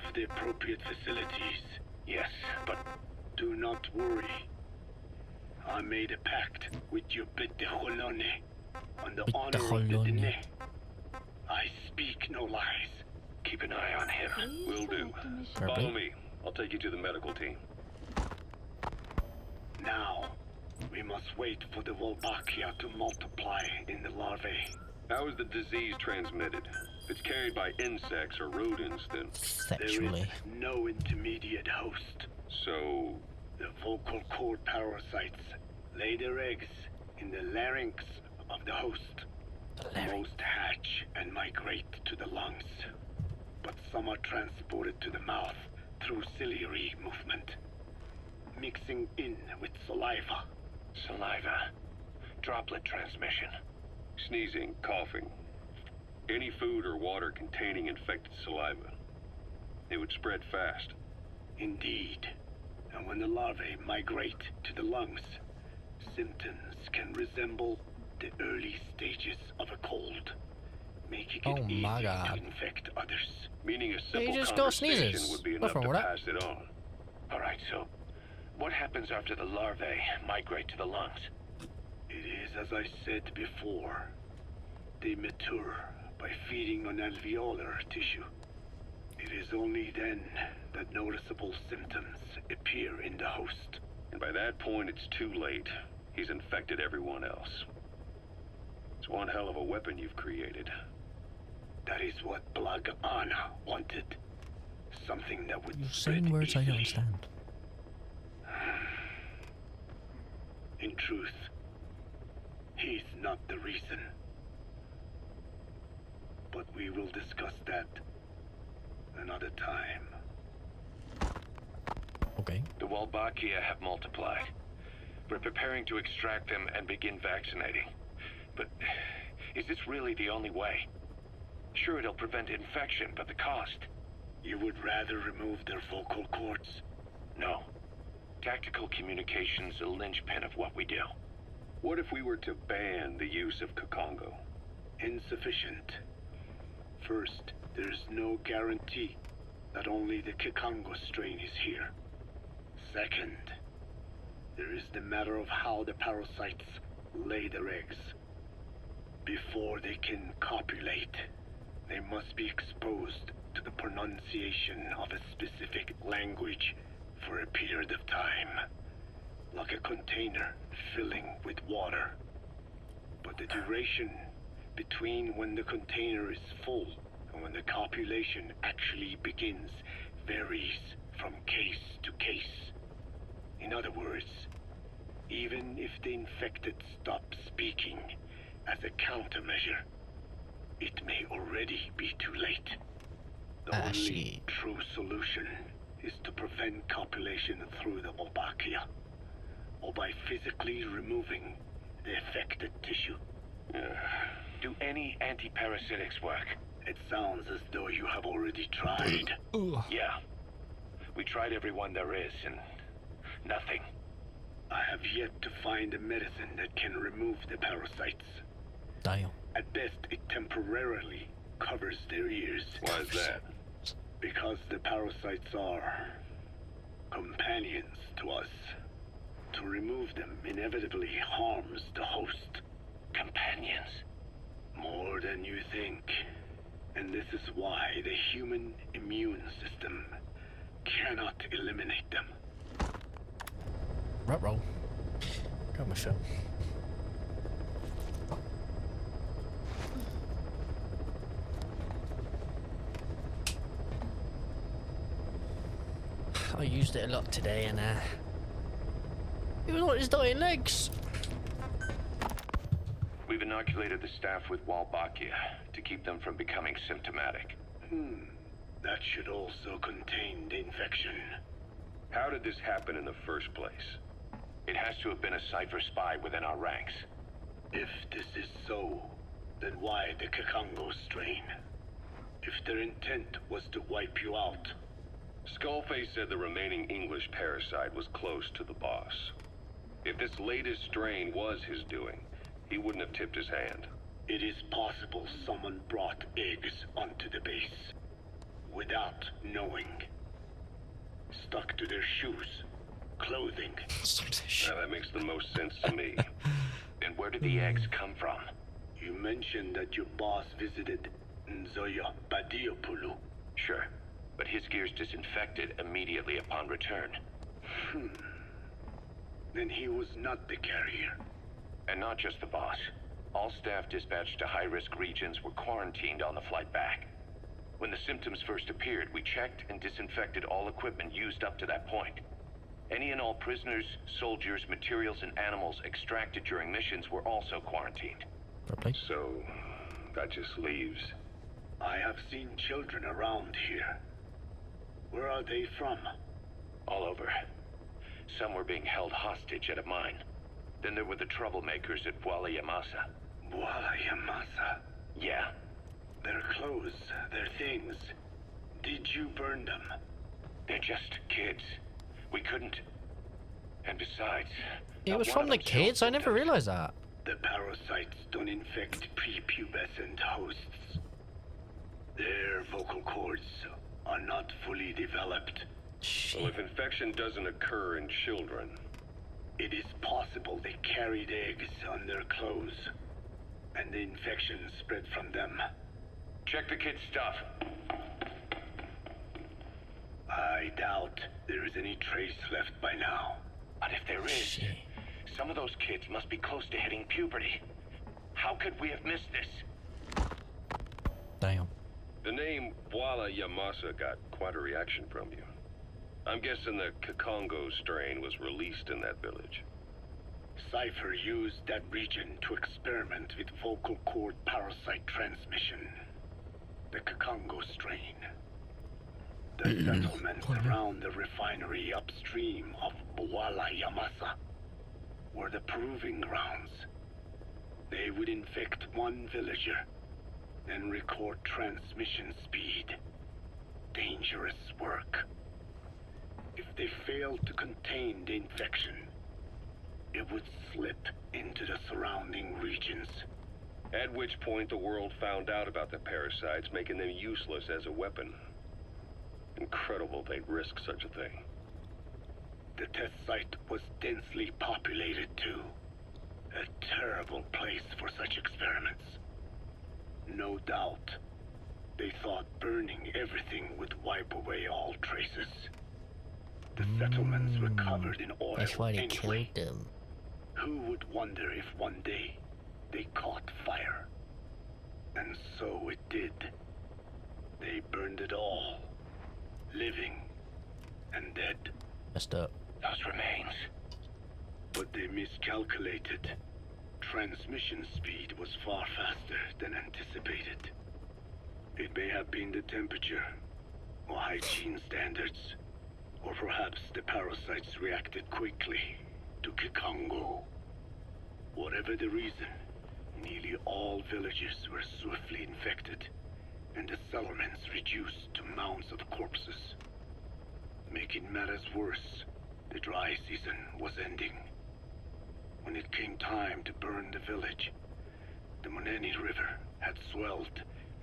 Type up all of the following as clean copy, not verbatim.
have the appropriate facilities. Yes, but Do not worry. I made a pact with your Bit de Holone on the honor of the Dene. I speak no lies. keep an eye on him. Will do. Probably. Follow me. I'll take you to the medical team. Now, we must wait for the Wolbachia to multiply in the larvae. How is the disease transmitted? If it's carried by insects or rodents, then... Sexually. There is no intermediate host. So... The vocal cord parasites lay their eggs in the larynx of the host. Most hatch and migrate to the lungs, but some are transported to the mouth through ciliary movement, mixing in with saliva. Saliva. Droplet transmission. Sneezing, coughing. Any food or water containing infected saliva. It would spread fast. Indeed. And when the larvae migrate to the lungs, symptoms can resemble the early stages of a cold, making it easy to infect others. Meaning a you simple just got conversation sneezes. would be What's enough wrong to with that? pass it on. Alright, so what happens after the larvae migrate to the lungs? It is as I said before. They mature by feeding on alveolar tissue. It is only then that noticeable symptoms appear in the host. And by that point, it's too late. He's infected everyone else. It's one hell of a weapon you've created. That is what Blag Anna wanted. Something that would You're spread saying words I don't easily. understand. In truth, he's not the reason. But we will discuss that another time. Okay. The Wolbachia have multiplied. We're preparing to extract them and begin vaccinating. But is this really the only way? Sure, it'll prevent infection, but the cost? You would rather remove their vocal cords? No. Tactical communication's a linchpin of what we do. What if we were to ban the use of Kakongo? Insufficient. First, there's no guarantee that only the Kikongo strain is here. Second, there is the matter of how the parasites lay their eggs. Before they can copulate, they must be exposed to the pronunciation of a specific language for a period of time, like a container filling with water. But the duration between when the container is full and when the copulation actually begins varies from case to case. In other words, even if the infected stop speaking as a countermeasure, it may already be too late. The only true solution is to prevent copulation through the Wolbachia, or by physically removing the affected tissue. Do any antiparasitics work? It sounds as though you have already tried. Yeah. We tried every one there is, and nothing. I have yet to find a medicine that can remove the parasites. Damn. At best, it temporarily covers their ears. Why is that? Because the parasites are companions to us. To remove them inevitably harms the host. Companions? More than you think. And this is why the human immune system cannot eliminate them. Ruh-roh. Got my film. I used it a lot today and it was on his dying legs. We've inoculated the staff with Wolbachia to keep them from becoming symptomatic. That should also contain the infection. How did this happen in the first place? It has to have been a Cypher spy within our ranks. If this is so, then why the Kakongo strain? If their intent was to wipe you out. Skullface said the remaining English parasite was close to the boss. If this latest strain was his doing, he wouldn't have tipped his hand. It is possible someone brought eggs onto the base. without knowing. Stuck to their shoes, clothing. Now, that makes the most sense to me. And where did the eggs come from? You mentioned that your boss visited Nzoya Badiopulu. Sure, but his gear's disinfected immediately upon return. Then he was not the carrier. And not just the boss. All staff dispatched to high-risk regions were quarantined on the flight back. When the symptoms first appeared, we checked and disinfected all equipment used up to that point. Any and all prisoners, soldiers, materials, and animals extracted during missions were also quarantined. Probably. So, that just leaves... I have seen children around here. Where are they from? All over. Some were being held hostage at a mine. Then there were the troublemakers at Bwala Yamasa. Bwala Yamasa. Yeah. Their clothes, their things. Did you burn them? They're just kids. We couldn't. And besides... It was not from one the of them kids? showed I never symptoms. realized that. The parasites don't infect prepubescent hosts. Their vocal cords are not fully developed. Well, Shit. if infection doesn't occur in children, It is possible they carried eggs on their clothes, and the infection spread from them. Check the kids' stuff. I doubt there is any trace left by now. But if there is, Shit. some of those kids must be close to hitting puberty. How could we have missed this? Damn. the name Bwala Yamasa got quite a reaction from you. I'm guessing the Kikongo strain was released in that village. Cypher used that region to experiment with vocal cord parasite transmission. The Kikongo strain. The settlements around the refinery upstream of Bwala Yamasa were the proving grounds. They would infect one villager, then record transmission speed. Dangerous work. If they failed to contain the infection, it would slip into the surrounding regions. At which point the world found out about the parasites, making them useless as a weapon. Incredible they'd risk such a thing. The test site was densely populated too. A terrible place for such experiments. No doubt, they thought burning everything would wipe away all traces. The settlements were covered in oil That's why they anyway. killed them. Who would wonder if one day they caught fire? And so it did. They burned it all. Living and dead. Messed up. Those remains. But they miscalculated. Transmission speed was far faster than anticipated. It may have been the temperature, or hygiene standards, or perhaps the parasites reacted quickly to Kikongo. Whatever the reason, nearly all villages were swiftly infected, and the settlements reduced to mounds of corpses. Making matters worse, the dry season was ending. When it came time to burn the village, the Moneni River had swelled.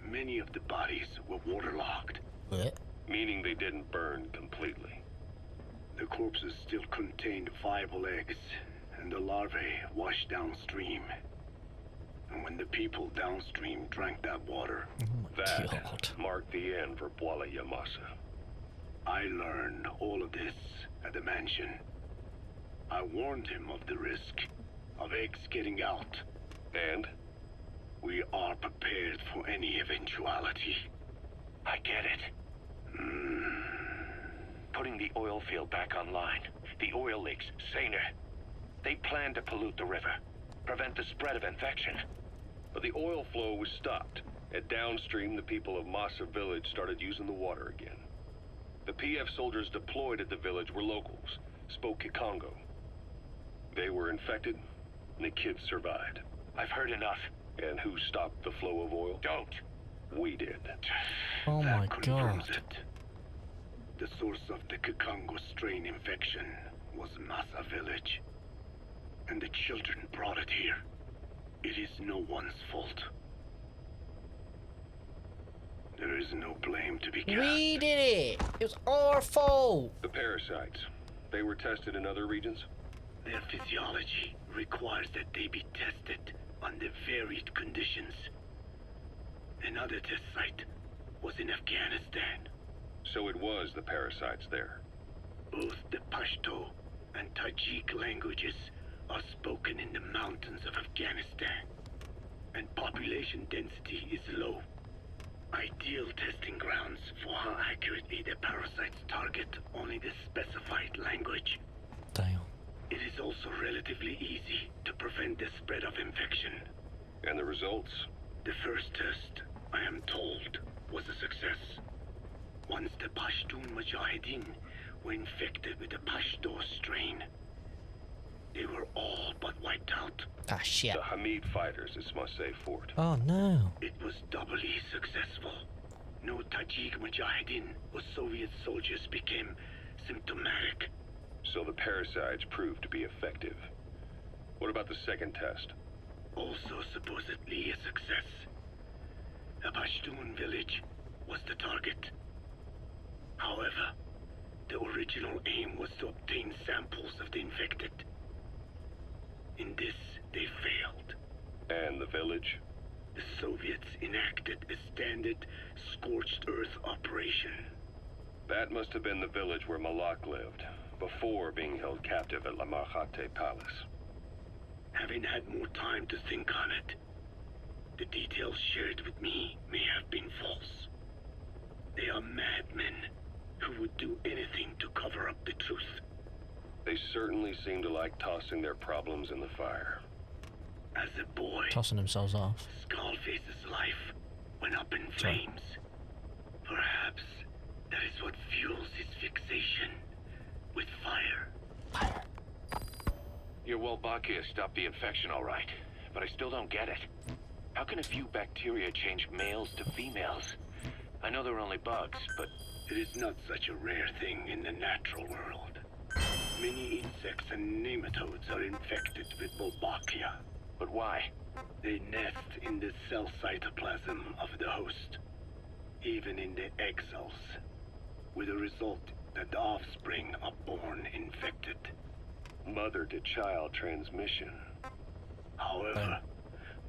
Many of the bodies were waterlogged. What? Meaning they didn't burn completely. The corpses still contained viable eggs, and the larvae washed downstream. And when the people downstream drank that water, Oh my That god. marked the end for Bwala Yamasa. I learned all of this at the mansion. I warned him of the risk of eggs getting out. And? We are prepared for any eventuality. I get it. Putting the oil field back online. The oil leaks, saner. They plan to pollute the river. Prevent the spread of infection. But the oil flow was stopped. And downstream, the people of Masa village started using the water again. The PF soldiers deployed at the village were locals, spoke Kikongo. They were infected, and the kids survived. I've heard enough. And who stopped the flow of oil? Don't. We did. Oh That my confirms god. it. The source of the Kikongo strain infection was Masa village. And the children brought it here. It is no one's fault. There is no blame to be cast. We did it! It was our fault! The parasites, they were tested in other regions? Their physiology requires that they be tested under varied conditions. Another test site was in Afghanistan. So it was the parasites there. Both the Pashto and Tajik languages are spoken in the mountains of Afghanistan, and population density is low. Ideal testing grounds for how accurately the parasites target only the specified language. Damn. It is also relatively easy to prevent the spread of infection. And the results? The first test, I am told, was a success. Once the Pashtun Mujahideen were infected with the Pashto strain, they were all but wiped out. Ah, shit. The Hamid fighters, this must say fort. Oh, no. It was doubly successful. No Tajik Mujahideen or Soviet soldiers became symptomatic. So the parasites proved to be effective. What about the second test? Also supposedly a success. A Pashtun village was the target. However, the original aim was to obtain samples of the infected. In this, they failed. And the village? The Soviets enacted a standard scorched earth operation. That must have been the village where Malak lived, before being held captive at La Marjate Palace. Having had more time to think on it, the details shared with me may have been false. They are madmen who would do anything to cover up the truth. They certainly seem to like tossing their problems in the fire. As a boy, Tossing themselves off. Skullface's life went up in flames. Perhaps that is what fuels his fixation with fire. Your Wolbachia stopped the infection all right, but I still don't get it. How can a few bacteria change males to females? I know they're only bugs, but It is not such a rare thing in the natural world. Many insects and nematodes are infected with Wolbachia. why? They nest in the cell cytoplasm of the host, even in the egg cells, with the result that the offspring are born infected. Mother-to-child transmission. However,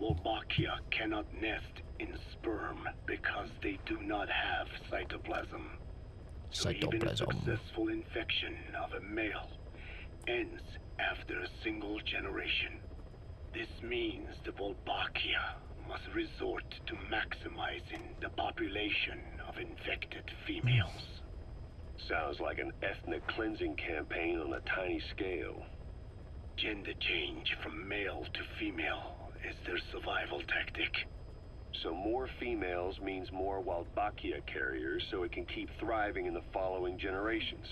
Wolbachia cannot nest in sperm because they do not have cytoplasm. So even a successful infection of a male ends after a single generation. This means the Wolbachia must resort to maximizing the population of infected females. Sounds like an ethnic cleansing campaign on a tiny scale. Gender change from male to female is their survival tactic. So more females means more Wolbachia carriers, so it can keep thriving in the following generations.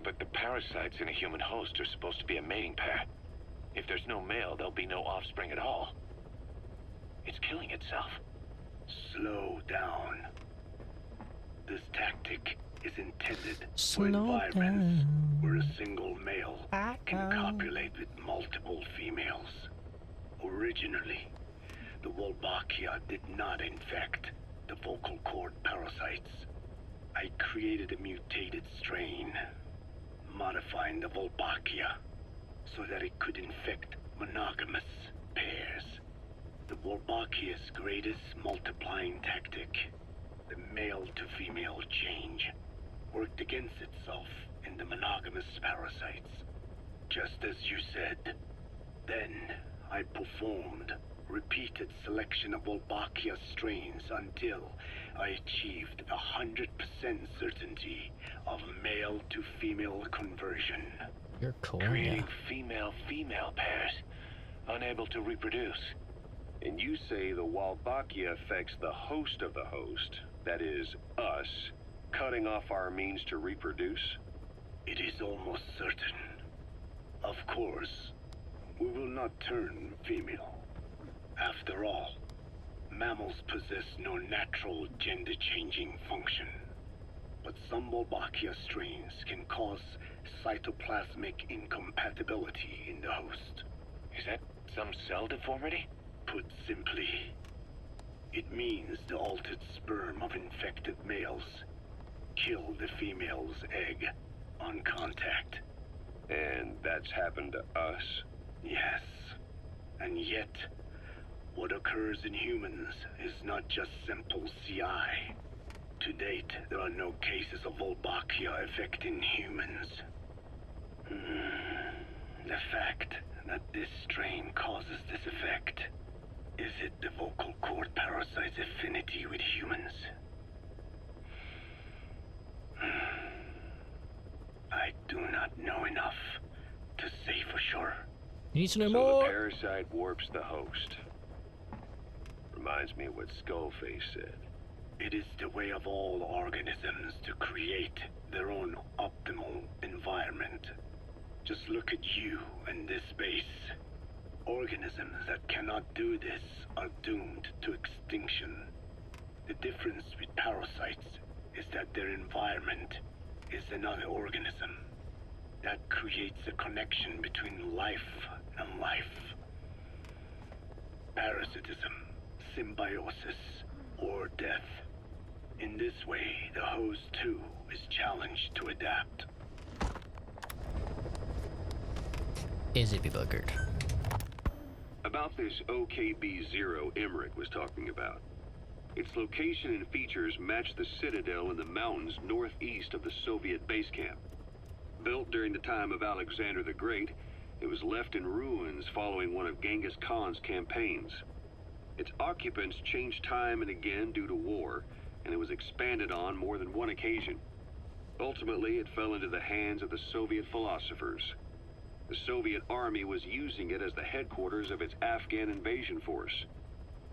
But the parasites in a human host are supposed to be a mating pair. If there's no male, there'll be no offspring at all. It's killing itself. Slow down. This tactic is intended for Slow environments down. where a single male can copulate with multiple females. Originally, the Wolbachia did not infect the vocal cord parasites. I created a mutated strain, modifying the Wolbachia so that it could infect monogamous pairs. The Wolbachia's greatest multiplying tactic, the male-to-female change, worked against itself in the monogamous parasites. Just as you said. Then I performed repeated selection of Wolbachia strains until I achieved 100% certainty of male-to-female conversion. You're cool, Creating female-female pairs, unable to reproduce. And you say the Wolbachia affects the host of the host, that is, us, cutting off our means to reproduce? It is almost certain. Of course, we will not turn female. After all, mammals possess no natural gender-changing function. But some Wolbachia strains can cause cytoplasmic incompatibility in the host. Is that some cell deformity? Put simply, It means the altered sperm of infected males kill the female's egg on contact. And that's happened to us? Yes. And yet, what occurs in humans is not just simple CI. To date, there are no cases of Wolbachia affecting humans. The fact that this strain causes this effect, is it the vocal cord parasite's affinity with humans? I do not know enough to say for sure. You need to know So more. the parasite warps the host. Reminds me of what Skullface said. It is the way of all organisms to create their own optimal environment. Just look at you and this base. Organisms that cannot do this are doomed to extinction. The difference with parasites is that their environment is another organism. That creates a connection between life and life. Parasitism, symbiosis, or death. In this way, the host too is challenged to adapt. Is it be buggered? About this OKB-0 Emmerich was talking about. Its location and features match the citadel in the mountains northeast of the Soviet base camp. Built during the time of Alexander the Great, it was left in ruins following one of Genghis Khan's campaigns. Its occupants changed time and again due to war, and it was expanded on more than one occasion. Ultimately, it fell into the hands of the Soviet philosophers. The Soviet army was using it as the headquarters of its Afghan invasion force.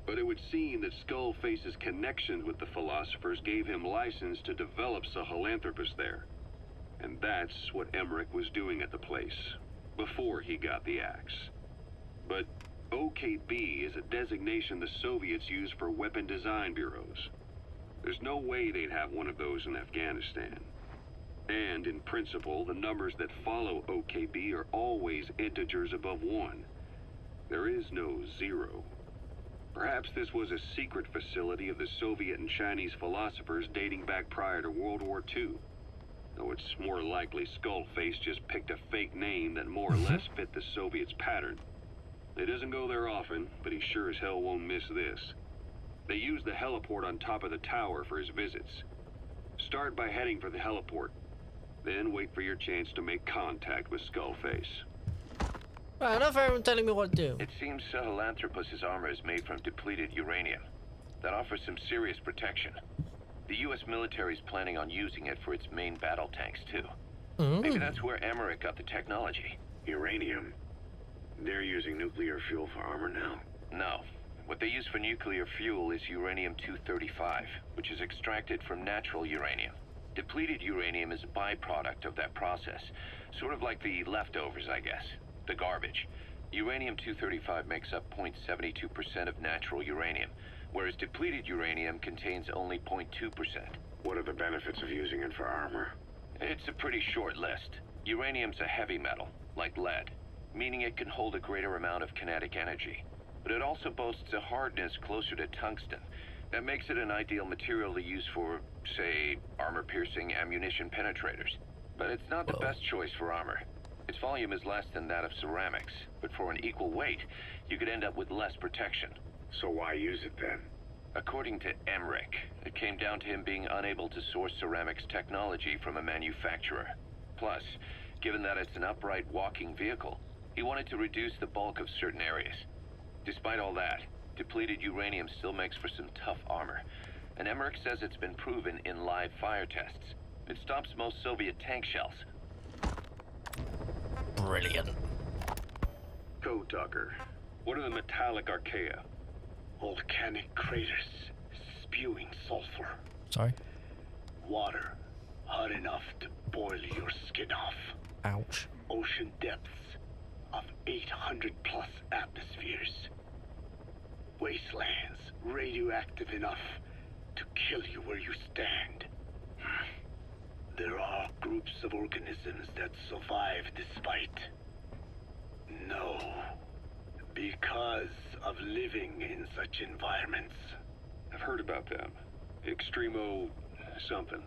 But it would seem that Skullface's connections with the philosophers gave him license to develop Sahelanthropus there. And that's what Emmerich was doing at the place, before he got the axe. But OKB is a designation the Soviets use for weapon design bureaus. There's no way they'd have one of those in Afghanistan. And in principle, the numbers that follow OKB are always integers above 1. There is no 0. Perhaps this was a secret facility of the Soviet and Chinese philosophers dating back prior to World War II. Though it's more likely Skullface just picked a fake name that more or less fit the Soviets' pattern. He doesn't go there often, but he sure as hell won't miss this. They use the heliport on top of the tower for his visits. Start by heading for the heliport. Then wait for your chance to make contact with Skullface. Right, enough of everyone telling me what to do. It seems Sahelanthropus' armor is made from depleted uranium. That offers some serious protection. The U.S. military is planning on using it for its main battle tanks, too. Maybe that's where Emmerich got the technology. Uranium? They're using nuclear fuel for armor now? No. What they use for nuclear fuel is uranium-235, which is extracted from natural uranium. Depleted uranium is a byproduct of that process. Sort of like the leftovers, I guess. The garbage. Uranium-235 makes up 0.72% of natural uranium, whereas depleted uranium contains only 0.2%. What are the benefits of using it for armor? It's a pretty short list. Uranium's a heavy metal, like lead, meaning it can hold a greater amount of kinetic energy. But it also boasts a hardness closer to tungsten. That makes it an ideal material to use for, say, armor-piercing ammunition penetrators. But it's not the best choice for armor. Its volume is less than that of ceramics, but for an equal weight, you could end up with less protection. So why use it then? According to Emmerich, it came down to him being unable to source ceramics technology from a manufacturer. Plus, given that it's an upright walking vehicle, he wanted to reduce the bulk of certain areas. Despite all that, depleted uranium still makes for some tough armor, and Emmerich says it's been proven in live fire tests. It stops most Soviet tank shells. Brilliant. Code Talker, what are the metallic archaea? Volcanic craters spewing sulfur. Sorry. Water hot enough to boil your skin off. Ouch. Ocean depths of 800 plus atmospheres. Wastelands radioactive enough to kill you where you stand. There are groups of organisms that survive despite. No. Because of living in such environments. I've heard about them. Extremo... something.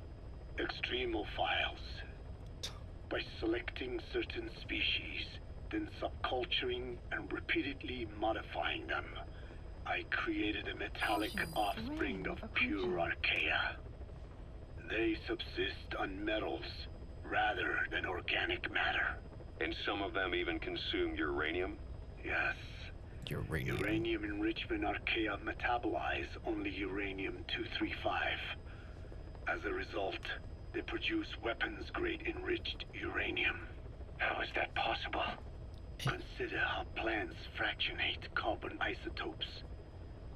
Extremophiles. By selecting certain species, then subculturing and repeatedly modifying them, I created a metallic offspring of pure archaea. They subsist on metals rather than organic matter. And some of them even consume uranium? Yes. Uranium. Uranium enrichment archaea metabolize only uranium-235. As a result, they produce weapons-grade enriched uranium. How is that possible? Consider how plants fractionate carbon isotopes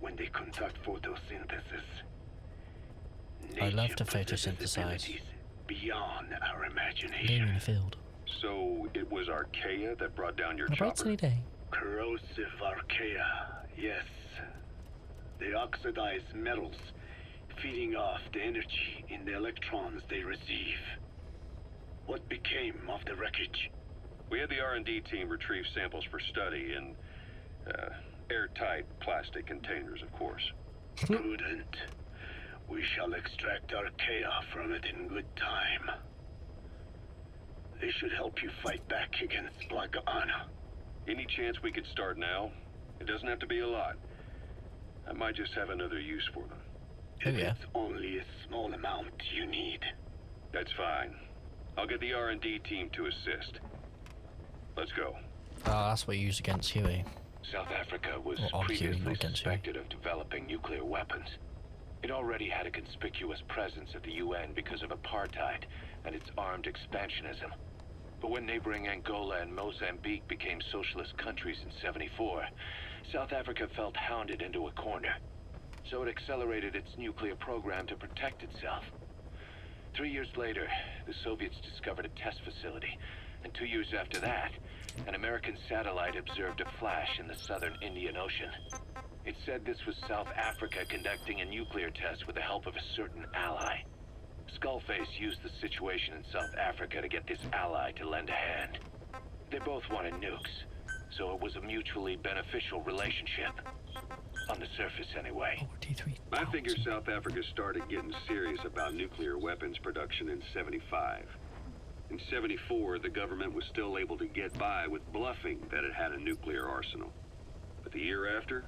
when they conduct photosynthesis. I love to Nature possesses photosynthesize. abilities beyond our Living in imagination. the field. So it was Archaea that brought down your On a bright chopper? sunny day. Corrosive archaea, yes. They oxidize metals, feeding off the energy in the electrons they receive. What became of the wreckage? We had the R&D team retrieve samples for study in airtight plastic containers, of course. Prudent. We shall extract archaea from it in good time. They should help you fight back against Black Anna. Any chance we could start now? It doesn't have to be a lot. I might just have another use for them. Oh, If yeah. it's only a small amount you need. That's fine. I'll get the R&D team to assist. Let's go. Oh, that's what you use against Huey. South Africa was Or on Huey, previously not against Huey. suspected of developing nuclear weapons. It already had a conspicuous presence at the UN because of apartheid and its armed expansionism. But when neighboring Angola and Mozambique became socialist countries in '74, South Africa felt hounded into a corner. So it accelerated its nuclear program to protect itself. 3 years later, the Soviets discovered a test facility, and 2 years after that, an American satellite observed a flash in the southern Indian Ocean. It said this was South Africa conducting a nuclear test with the help of a certain ally. Skullface used the situation in South Africa to get this ally to lend a hand. They both wanted nukes, so it was a mutually beneficial relationship. On the surface, anyway. 43. I figure South Africa started getting serious about nuclear weapons production in '75. In '74, the government was still able to get by with bluffing that it had a nuclear arsenal. But the year after,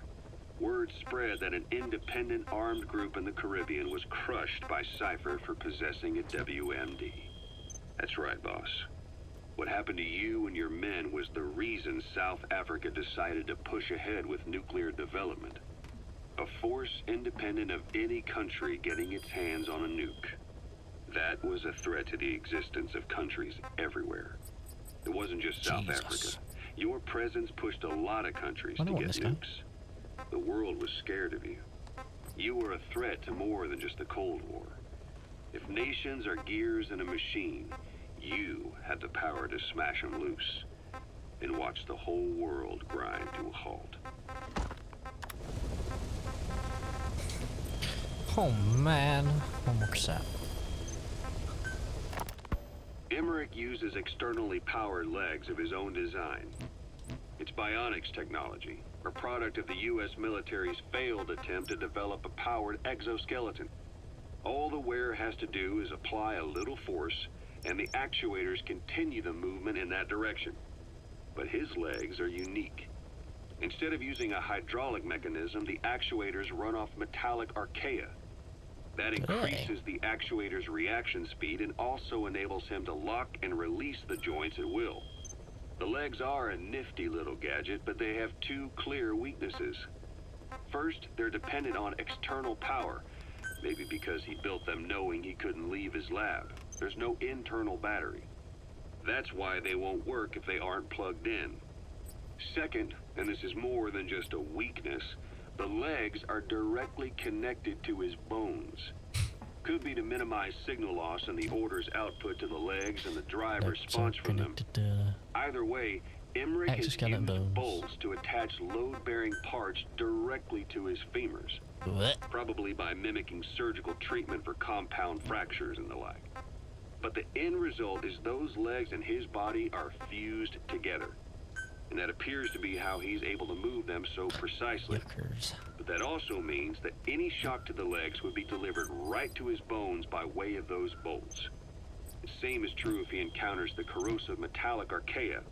word spread that an independent armed group in the Caribbean was crushed by Cypher for possessing a WMD. That's right, boss. What happened to you and your men was the reason South Africa decided to push ahead with nuclear development. A force independent of any country getting its hands on a nuke. That was a threat to the existence of countries everywhere. It wasn't just South Jesus. Africa. Your presence pushed a lot of countries I to know get this guy. nukes. The world was scared of you. You were a threat to more than just the Cold War. If nations are gears in a machine, you had the power to smash them loose and watch the whole world grind to a halt. Oh man. One more cassette. Emmerich uses externally powered legs of his own design. It's bionics technology, a product of the U.S. military's failed attempt to develop a powered exoskeleton. All the wearer has to do is apply a little force, and the actuators continue the movement in that direction. But his legs are unique. Instead of using a hydraulic mechanism, the actuators run off metallic archaea. That increases the actuator's reaction speed and also enables him to lock and release the joints at will. The legs are a nifty little gadget, but they have two clear weaknesses. First, they're dependent on external power, maybe because he built them knowing he couldn't leave his lab. There's no internal battery. That's why they won't work if they aren't plugged in. Second, and this is more than just a weakness, the legs are directly connected to his bones. Could be to minimize signal loss and the order's output to the legs and the driver response from them. Either way, Emmerich has Exoskeleton used bones. bolts to attach load-bearing parts directly to his femurs, probably by mimicking surgical treatment for compound fractures and the like. But the end result is those legs and his body are fused together. And that appears to be how he's able to move them so precisely. Yuckers. But That also means that any shock to the legs would be delivered right to his bones by way of those bolts. The same is true if he encounters the corrosive metallic archaea.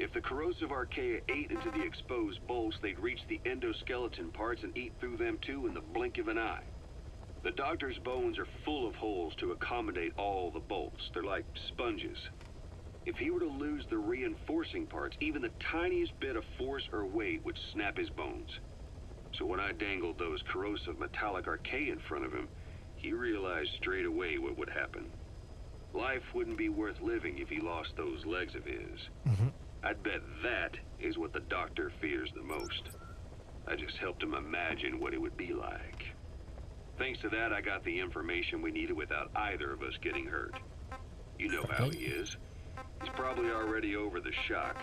If the corrosive archaea ate into the exposed bolts, they'd reach the endoskeleton parts and eat through them too in the blink of an eye. The doctor's bones are full of holes to accommodate all the bolts. They're like sponges. If he were to lose the reinforcing parts, even the tiniest bit of force or weight would snap his bones. So when I dangled those corrosive metallic archaea in front of him, he realized straight away what would happen. Life wouldn't be worth living if he lost those legs of his. I'd bet that is what the doctor fears the most. I just helped him imagine what it would be like. Thanks to that, I got the information we needed without either of us getting hurt. You know how he is. He's probably already over the shock.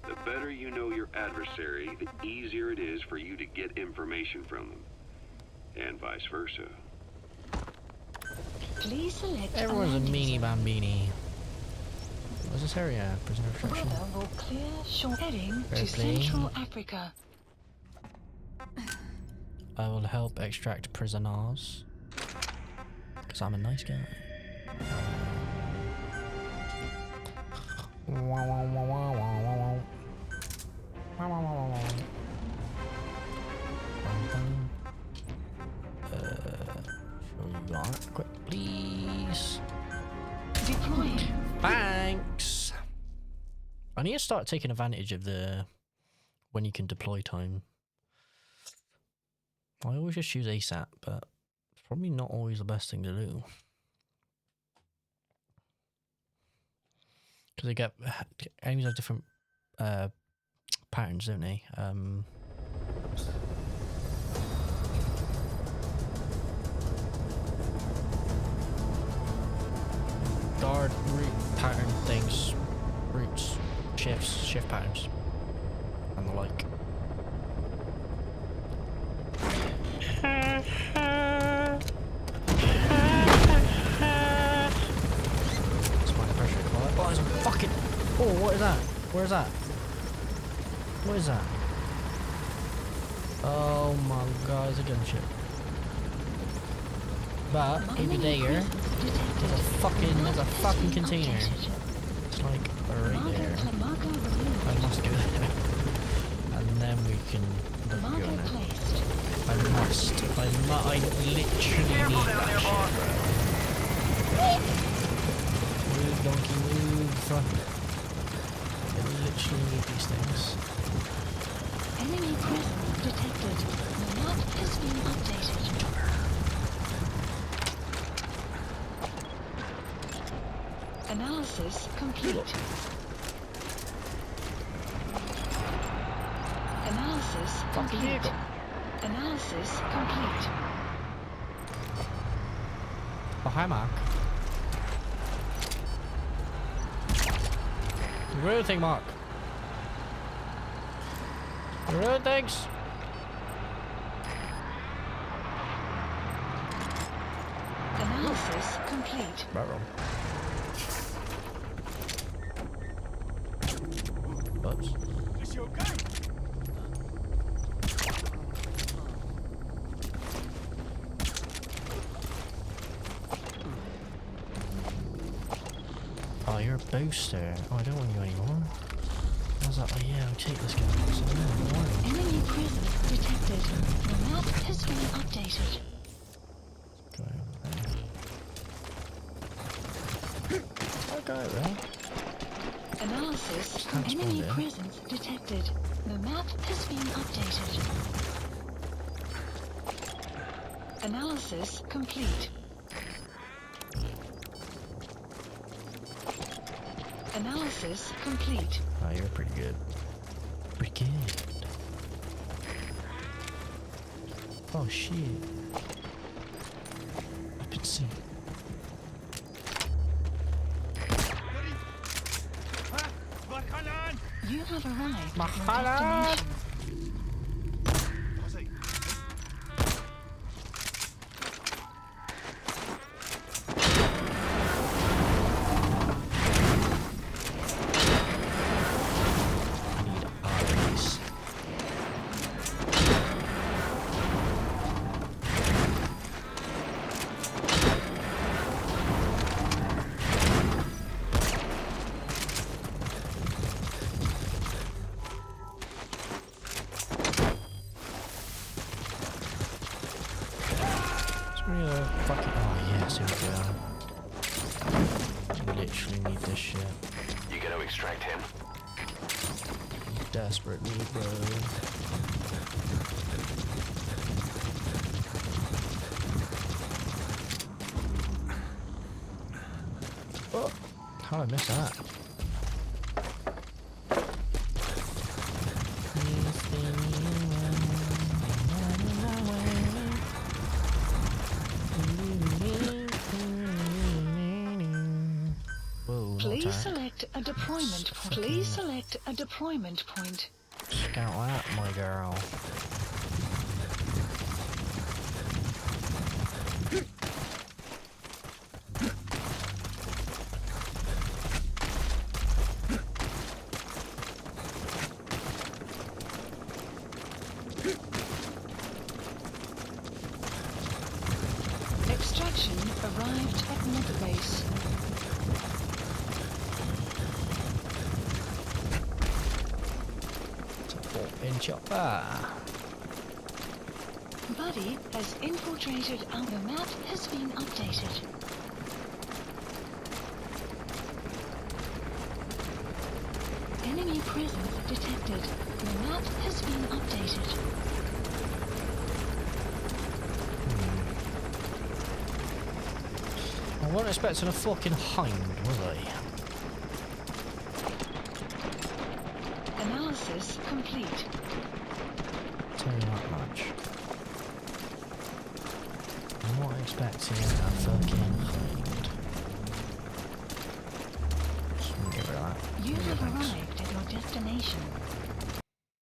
The better you know your adversary, the easier it is for you to get information from them. And vice versa. Please select Everyone's a landing meanie zone. bambini. What's this area? Prisoner protection. Weather will clear short heading to Airplane. Central Africa. I will help extract prisoners. Because I'm a nice guy. Quick, please. Deploying. Thanks. I need to start taking advantage of the when you can deploy time. I always just use ASAP, but it's probably not always the best thing to do. Because they get enemies have different patterns, don't they? Guard route pattern things, routes, shift patterns, and the like. Oh, there's a fucking... Oh, what is that? Where's that? What is that? Oh my god, it's a gunship. But, over there, there's a fucking container. It's like, right there. I must go there. And then we can look go there. I literally need that shit, bro. Move, donkey, move. I literally need these things. Enemy presence detected. The map has been updated. Analysis complete. Analysis complete. Analysis complete. Oh, hi, Mark. Rude thing, Mark. Rude things. Analysis complete. Barrel. Oops. Is she okay? Oh, you're a booster. Oh, I don't want you anymore. I was like, oh yeah, I'll take this guy. So, no, no. Enemy presence detected. The map has been updated. Go over there. I'll go over there. Analysis. Can't spawn Enemy there. presence detected. The map has been updated. Analysis complete. Analysis complete. Oh, you're pretty good. Pretty good. Oh shit. I've been seen. You have arrived at your Mahala! destination. I need eyes. literally need this shit. You gonna extract him? Desperately, bro. Oh, how did I miss that? Whoa, Please select a deployment point. Please select a deployment point. Scout that, my girl. Extraction arrived at Mother Base. It's a 4-pin chopper. Buddy has infiltrated our map has been updated. Enemy presence detected. The map has been updated. I wasn't expecting a fucking hind, was I? Analysis complete. Tell you that much. I'm not expecting a fucking hind. Just gonna get rid of that. You have arrived at your destination.